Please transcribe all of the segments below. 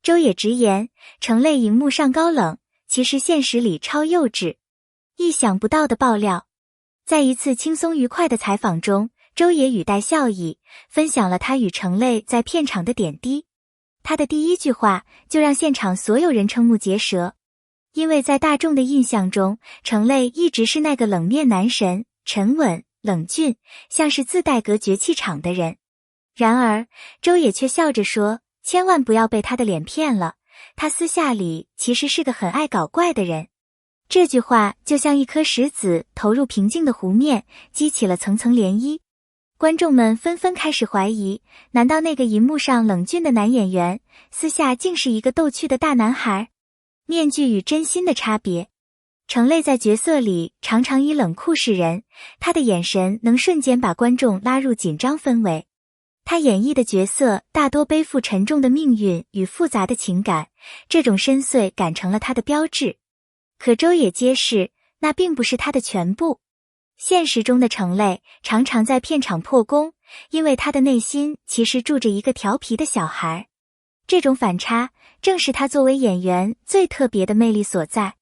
周也直言，程类荧幕上高冷，其实现实里超幼稚。意想不到的爆料。在一次轻松愉快的采访中，周也语带笑意，分享了他与程类在片场的点滴。他的第一句话就让现场所有人瞠目结舌，因为在大众的印象中，程类一直是那个冷面男神，沉稳、冷峻，像是自带隔绝气场的人。然而，周也却笑着说，千万不要被他的脸骗了，他私下里其实是个很爱搞怪的人。这句话就像一颗石子投入平静的湖面，激起了层层涟漪。观众们纷纷开始怀疑，难道那个荧幕上冷峻的男演员，私下竟是一个逗趣的大男孩？面具与真心的差别。程类在角色里常常以冷酷示人，他的眼神能瞬间把观众拉入紧张氛围。他演绎的角色大多背负沉重的命运与复杂的情感，这种深邃感成了他的标志。可周也揭示，那并不是他的全部。现实中的程类常常在片场破功，因为他的内心其实住着一个调皮的小孩。这种反差正是他作为演员最特别的魅力所在。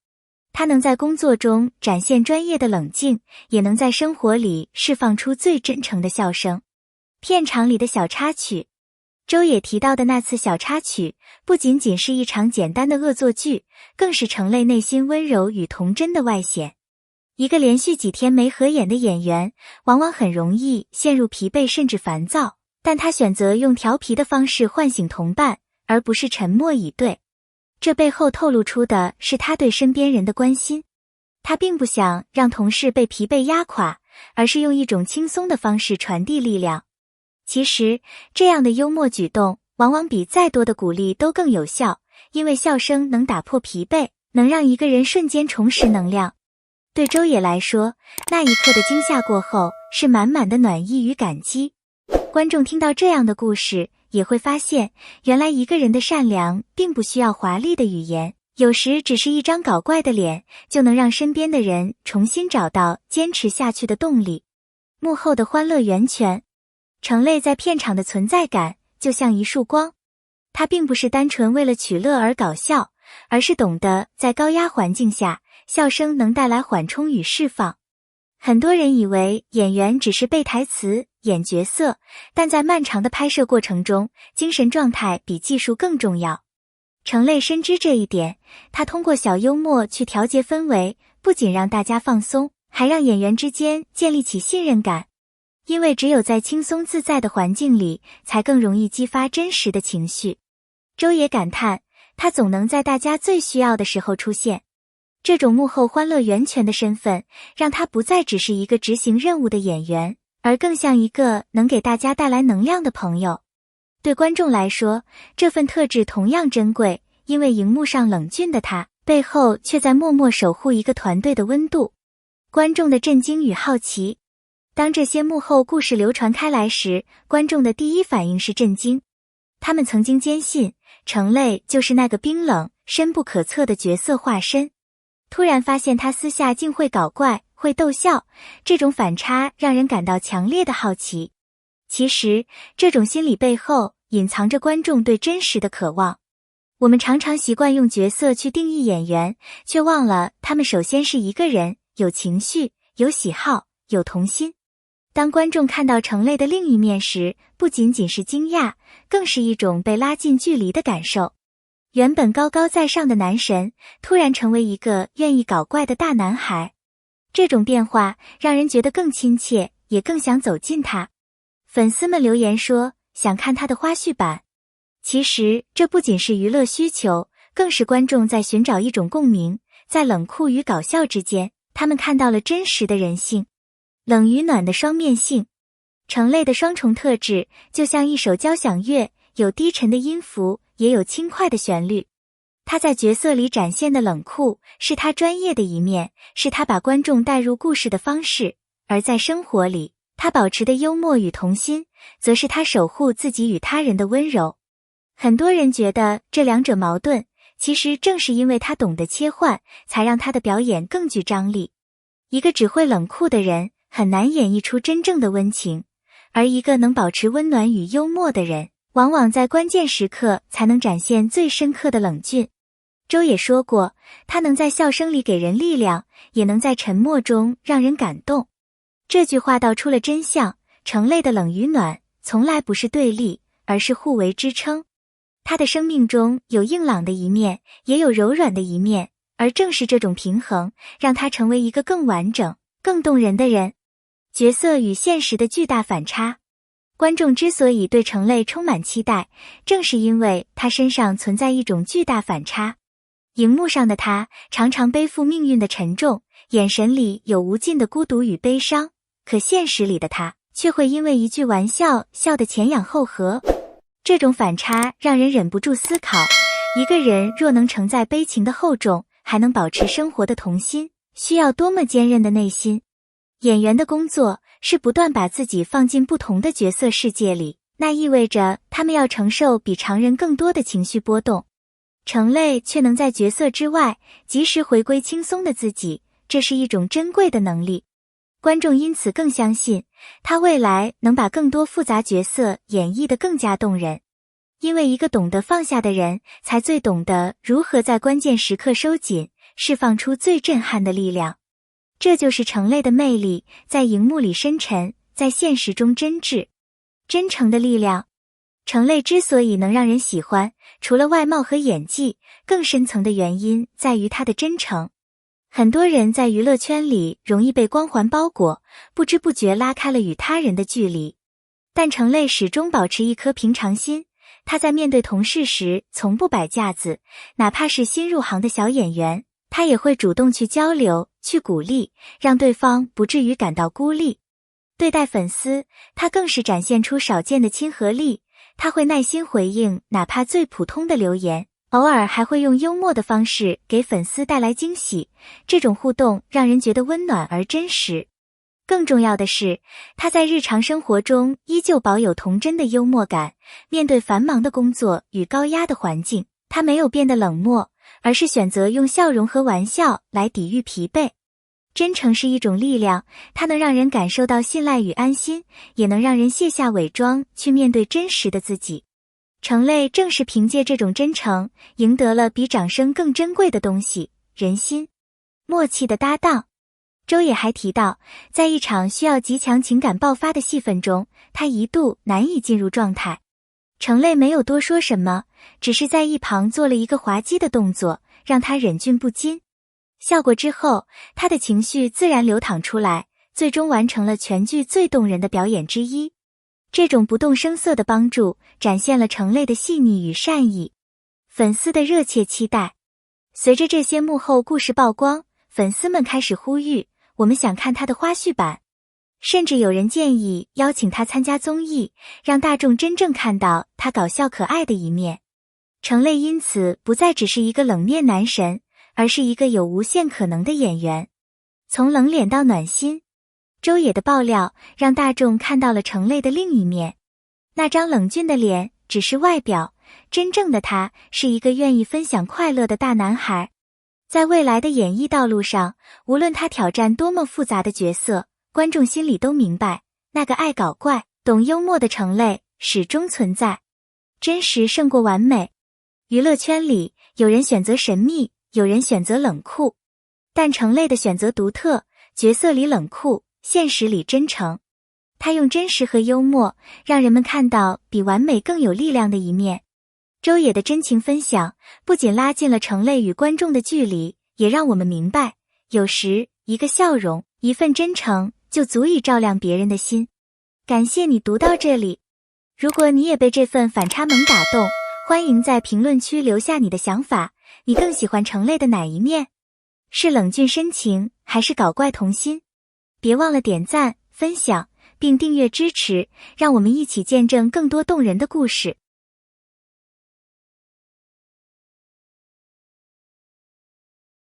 他能在工作中展现专业的冷静，也能在生活里释放出最真诚的笑声。片场里的小插曲，周也提到的那次小插曲，不仅仅是一场简单的恶作剧，更是程类内心温柔与童真的外显。一个连续几天没合眼的演员，往往很容易陷入疲惫甚至烦躁，但他选择用调皮的方式唤醒同伴，而不是沉默以对。这背后透露出的是他对身边人的关心。他并不想让同事被疲惫压垮，而是用一种轻松的方式传递力量。其实，这样的幽默举动往往比再多的鼓励都更有效，因为笑声能打破疲惫，能让一个人瞬间重拾能量。对周也来说，那一刻的惊吓过后，是满满的暖意与感激。观众听到这样的故事，也会发现，原来一个人的善良并不需要华丽的语言，有时只是一张搞怪的脸，就能让身边的人重新找到坚持下去的动力。幕后的欢乐源泉。程类在片场的存在感就像一束光，他并不是单纯为了取乐而搞笑，而是懂得在高压环境下，笑声能带来缓冲与释放。很多人以为演员只是背台词、演角色，但在漫长的拍摄过程中，精神状态比技术更重要。程类深知这一点，他通过小幽默去调节氛围，不仅让大家放松，还让演员之间建立起信任感。因为只有在轻松自在的环境里，才更容易激发真实的情绪。周也感叹，他总能在大家最需要的时候出现。这种幕后欢乐源泉的身份，让他不再只是一个执行任务的演员，而更像一个能给大家带来能量的朋友。对观众来说，这份特质同样珍贵，因为荧幕上冷峻的他，背后却在默默守护一个团队的温度。观众的震惊与好奇。当这些幕后故事流传开来时，观众的第一反应是震惊。他们曾经坚信，程类就是那个冰冷、深不可测的角色化身。突然发现他私下竟会搞怪，会逗笑，这种反差让人感到强烈的好奇。其实，这种心理背后隐藏着观众对真实的渴望。我们常常习惯用角色去定义演员，却忘了他们首先是一个人，有情绪，有喜好，有童心。当观众看到程类的另一面时，不仅仅是惊讶，更是一种被拉近距离的感受。原本高高在上的男神，突然成为一个愿意搞怪的大男孩。这种变化让人觉得更亲切，也更想走近他。粉丝们留言说，想看他的花絮版。其实，这不仅是娱乐需求，更是观众在寻找一种共鸣。在冷酷与搞笑之间，他们看到了真实的人性。冷与暖的双面性。程类的双重特质就像一首交响乐，有低沉的音符，也有轻快的旋律。他在角色里展现的冷酷，是他专业的一面，是他把观众带入故事的方式；而在生活里，他保持的幽默与童心，则是他守护自己与他人的温柔。很多人觉得这两者矛盾，其实正是因为他懂得切换，才让他的表演更具张力。一个只会冷酷的人，很难演绎出真正的温情，而一个能保持温暖与幽默的人，往往在关键时刻才能展现最深刻的冷峻。周也说过，他能在笑声里给人力量，也能在沉默中让人感动。这句话道出了真相，成类的冷与暖从来不是对立，而是互为支撑。他的生命中有硬朗的一面，也有柔软的一面，而正是这种平衡，让他成为一个更完整、更动人的人。角色与现实的巨大反差。观众之所以对成类充满期待，正是因为他身上存在一种巨大反差。荧幕上的他常常背负命运的沉重，眼神里有无尽的孤独与悲伤，可现实里的他却会因为一句玩笑笑得前仰后合。这种反差让人忍不住思考，一个人若能承载悲情的厚重，还能保持生活的童心，需要多么坚韧的内心。演员的工作是不断把自己放进不同的角色世界里，那意味着他们要承受比常人更多的情绪波动。成类却能在角色之外及时回归轻松的自己，这是一种珍贵的能力。观众因此更相信他未来能把更多复杂角色演绎得更加动人。因为一个懂得放下的人，才最懂得如何在关键时刻收紧，释放出最震撼的力量。这就是成类的魅力，在荧幕里深沉，在现实中真挚。真诚的力量。成类之所以能让人喜欢，除了外貌和演技，更深层的原因在于他的真诚。很多人在娱乐圈里容易被光环包裹，不知不觉拉开了与他人的距离。但成类始终保持一颗平常心，他在面对同事时从不摆架子，哪怕是新入行的小演员，他也会主动去交流，去鼓励，让对方不至于感到孤立。对待粉丝，他更是展现出少见的亲和力，他会耐心回应哪怕最普通的留言，偶尔还会用幽默的方式给粉丝带来惊喜，这种互动让人觉得温暖而真实。更重要的是，他在日常生活中依旧保有童真的幽默感，面对繁忙的工作与高压的环境，他没有变得冷漠，而是选择用笑容和玩笑来抵御疲惫。真诚是一种力量，它能让人感受到信赖与安心，也能让人卸下伪装，去面对真实的自己。成类正是凭借这种真诚，赢得了比掌声更珍贵的东西——人心。默契的搭档。周也还提到，在一场需要极强情感爆发的戏份中，他一度难以进入状态。成类没有多说什么，只是在一旁做了一个滑稽的动作，让他忍俊不禁。笑过之后，他的情绪自然流淌出来，最终完成了全剧最动人的表演之一。这种不动声色的帮助，展现了成类的细腻与善意。粉丝的热切期待。随着这些幕后故事曝光，粉丝们开始呼吁，我们想看他的花絮版。甚至有人建议邀请他参加综艺，让大众真正看到他搞笑可爱的一面。成类因此不再只是一个冷面男神，而是一个有无限可能的演员。从冷脸到暖心，周也的爆料让大众看到了成类的另一面。那张冷峻的脸只是外表，真正的他是一个愿意分享快乐的大男孩。在未来的演艺道路上，无论他挑战多么复杂的角色，观众心里都明白，那个爱搞怪、懂幽默的成类始终存在。真实胜过完美。娱乐圈里，有人选择神秘，有人选择冷酷，但成类的选择独特，角色里冷酷，现实里真诚。他用真实和幽默，让人们看到比完美更有力量的一面。周也的真情分享，不仅拉近了成类与观众的距离，也让我们明白，有时一个笑容，一份真诚，就足以照亮别人的心。感谢你读到这里。如果你也被这份反差萌打动，欢迎在评论区留下你的想法。你更喜欢成类的哪一面？是冷峻深情，还是搞怪童心？别忘了点赞、分享，并订阅支持，让我们一起见证更多动人的故事。